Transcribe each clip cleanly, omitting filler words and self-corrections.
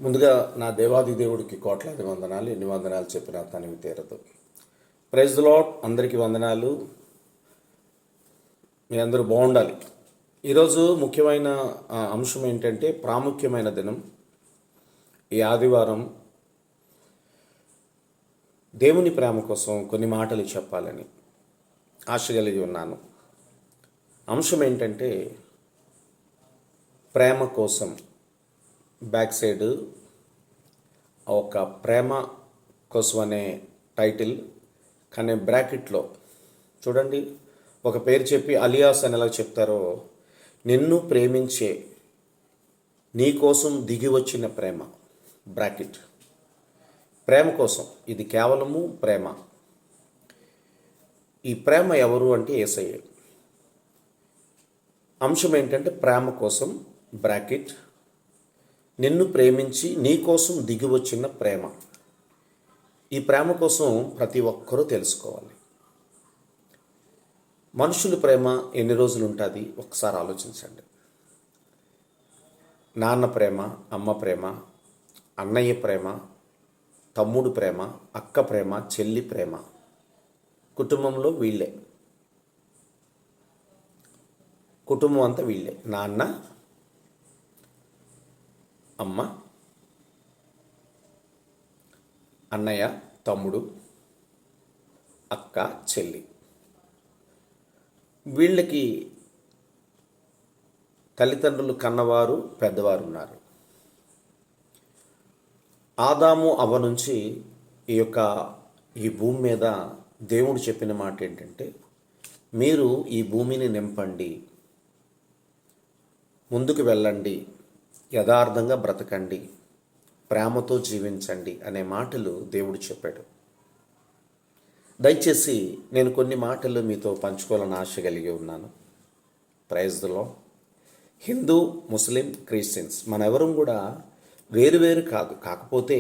ముందుగా నా దేవాది దేవుడికి కోట్లాది వందనాలు, ఎన్ని వందనాలు చెప్పినా తనివి తీరదు. Praise the lord. అందరికీ వందనాలు. మీ అందరూ బాగుండాలి. ఈరోజు ముఖ్యమైన అంశం ఏంటంటే, ప్రాముఖ్యమైన దినం ఈ ఆదివారం. దేవుని ప్రేమ కోసం కొన్ని మాటలు చెప్పాలని ఆశ కలిగి ఉన్నాను. అంశం ఏంటంటే, ప్రేమ కోసం. బ్యాక్ సైడ్ ఒక ప్రేమ కోసం అనే టైటిల్, కానీ బ్రాకెట్లో చూడండి, ఒక పేరు చెప్పి అలియాస్ అని ఎలా చెప్తారో, నిన్ను ప్రేమించే నీ కోసం దిగి వచ్చిన ప్రేమ. బ్రాకెట్ ప్రేమ కోసం. ఇది కేవలము ప్రేమ. ఈ ప్రేమ ఎవరు అంటే యేసయ్య. అంశం ఏంటంటే ప్రేమ కోసం, బ్రాకెట్ నిన్ను ప్రేమించి నీ కోసం దిగి వచ్చిన ప్రేమ. ఈ ప్రేమ కోసం ప్రతి ఒక్కరూ తెలుసుకోవాలి. మనుషుల ప్రేమ ఎన్ని రోజులు ఉంటుంది ఒకసారి ఆలోచించండి. నాన్న ప్రేమ, అమ్మ ప్రేమ, అన్నయ్య ప్రేమ, తమ్ముడు ప్రేమ, అక్క ప్రేమ, చెల్లి ప్రేమ, కుటుంబంలో వీళ్ళే. కుటుంబం అంతా వీళ్ళే. నాన్న, అమ్మ, అన్నయ్య, తమ్ముడు, అక్క, చెల్లి. వీళ్ళకి తల్లిదండ్రులు కన్నవారు, పెద్దవారు ఉన్నారు. ఆదాము అవ్వ నుంచి ఈ భూమి మీద దేవుడు చెప్పిన మాట ఏంటంటే, మీరు ఈ భూమిని నింపండి, ముందుకు వెళ్ళండి, యథార్థంగా బ్రతకండి, ప్రేమతో జీవించండి అనే మాటలు దేవుడు చెప్పాడు. దయచేసి నేను కొన్ని మాటలు మీతో పంచుకోవాలని ఆశ కలిగి ఉన్నాను. Praise the lord. Hindu, Muslim, Christians మనెవరూ కూడా వేరువేరు కాదు. కాకపోతే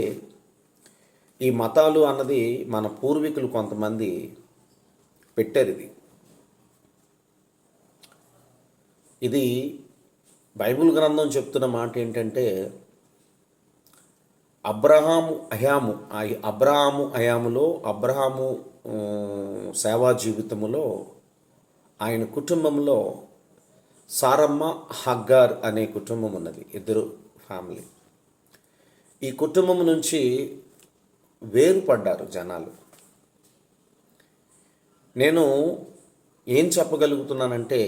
ఈ మతాలు అన్నది మన పూర్వీకులు కొంతమంది పెట్టారు. ఇది బైబిల్ గ్రంథం చెప్తున్న మాట ఏంటంటే, అబ్రహాము అయాములో అబ్రహాము సేవా జీవితములో ఆయన కుటుంబంలో సారమ్మ, హగ్గార్ అనే కుటుంబం ఉన్నది. ఇద్దరు ఫ్యామిలీ. ఈ కుటుంబం నుంచి వేరుపడ్డారు జనాలు. నేను ఏం చెప్పగలుగుతున్నానంటే,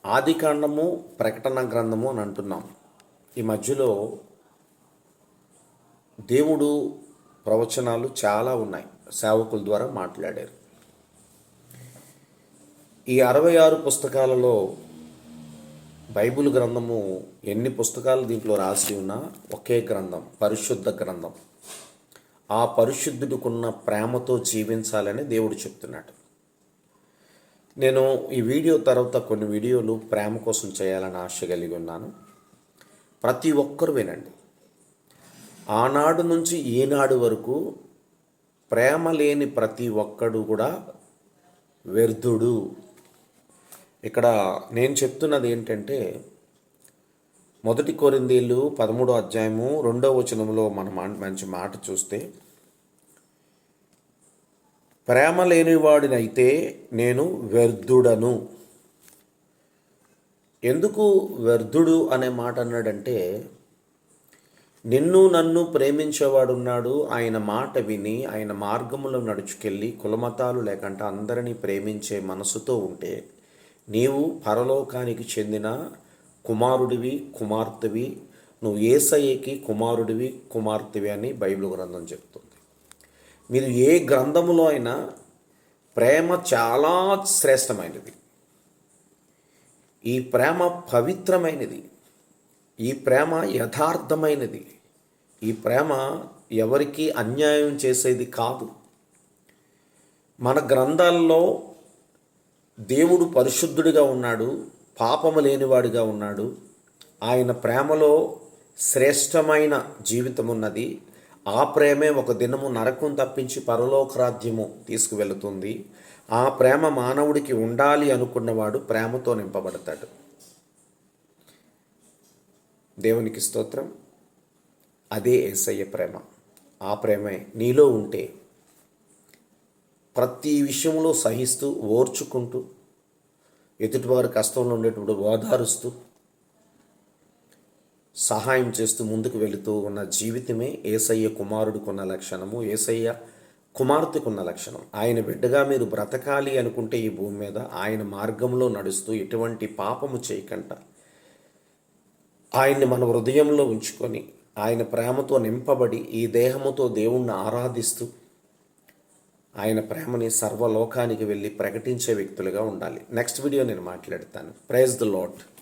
ఆదికాండము, ప్రకటన గ్రంథము అని అంటున్నాం. ఈ మధ్యలో దేవుడు ప్రవచనాలు చాలా ఉన్నాయి, సేవకుల ద్వారా మాట్లాడారు. ఈ 66 పుస్తకాలలో బైబిల్ గ్రంథము ఎన్ని పుస్తకాలు దీంట్లో రాసి ఉన్నా ఒకే గ్రంథం, పరిశుద్ధ గ్రంథం. ఆ పరిశుద్ధుడికున్న ప్రేమతో జీవించాలని దేవుడు చెప్తున్నాడు. నేను ఈ వీడియో తర్వాత కొన్ని వీడియోలు ప్రేమ కోసం చేయాలని ఆశ కలిగి ఉన్నాను. ప్రతి ఒక్కరు వినండి. ఆనాడు నుంచి ఈనాడు వరకు ప్రేమ లేని ప్రతి ఒక్కడు కూడా వ్యర్థుడు. ఇక్కడ నేను చెప్తున్నది ఏంటంటే, 1 కొరింథీయులు 13వ అధ్యాయము 2వ వచనంలో మనం మంచి మాట చూస్తే, ప్రేమ లేనివాడినైతే నేను వ్యర్థుడను. ఎందుకు వ్యర్థుడు అనే మాట అన్నాడంటే, నిన్ను నన్ను ప్రేమించేవాడున్నాడు. ఆయన మాట విని ఆయన మార్గంలో నడుచుకెళ్ళి కులమతాలు లేకుండా అందరినీ ప్రేమించే మనసుతో ఉంటే నీవు పరలోకానికి చెందిన కుమారుడివి, కుమార్తెవి. నువ్వు యేసయ్యకి కుమారుడివి, కుమార్తెవి అని బైబిల్ గ్రంథం చెప్తుంది. మీరు ఏ గ్రంథములో అయినా ప్రేమ చాలా శ్రేష్టమైనది. ఈ ప్రేమ పవిత్రమైనది. ఈ ప్రేమ యథార్థమైనది. ఈ ప్రేమ ఎవరికి అన్యాయం చేసేది కాదు. మన గ్రంథాల్లో దేవుడు పరిశుద్ధుడిగా ఉన్నాడు, పాపము లేనివాడిగా ఉన్నాడు. ఆయన ప్రేమలో శ్రేష్టమైన జీవితం ఉన్నది. ఆ ప్రేమే ఒక దినము నరకం తప్పించి పరలోకరాజ్యము తీసుకువెళుతుంది. ఆ ప్రేమ మానవుడికి ఉండాలి అనుకున్నవాడు ప్రేమతో నింపబడతాడు. దేవునికి స్తోత్రం. అదే యేసయ్య ప్రేమ. ఆ ప్రేమే నీలో ఉంటే ప్రతి విషయంలో సహిస్తూ, ఓర్చుకుంటూ, ఎదుటివారి కష్టంలో ఉండేటప్పుడు ఓదారుస్తూ, సహాయం చేస్తూ ముందుకు వెళుతూ ఉన్న జీవితమే యేసయ్య కుమారుడికున్న లక్షణము, యేసయ్య కుమార్తెకున్న లక్షణం. ఆయన బిడ్డగా మీరు బ్రతకాలి అనుకుంటే ఈ భూమి మీద ఆయన మార్గంలో నడుస్తూ ఎటువంటి పాపము చేయకుండా ఆయన్ని మన హృదయంలో ఉంచుకొని ఆయన ప్రేమతో నింపబడి ఈ దేహముతో దేవుణ్ణి ఆరాధిస్తూ ఆయన ప్రేమని సర్వలోకానికి వెళ్ళి ప్రకటించే వ్యక్తులుగా ఉండాలి. నెక్స్ట్ వీడియో నేను మాట్లాడతాను. Praise the lord.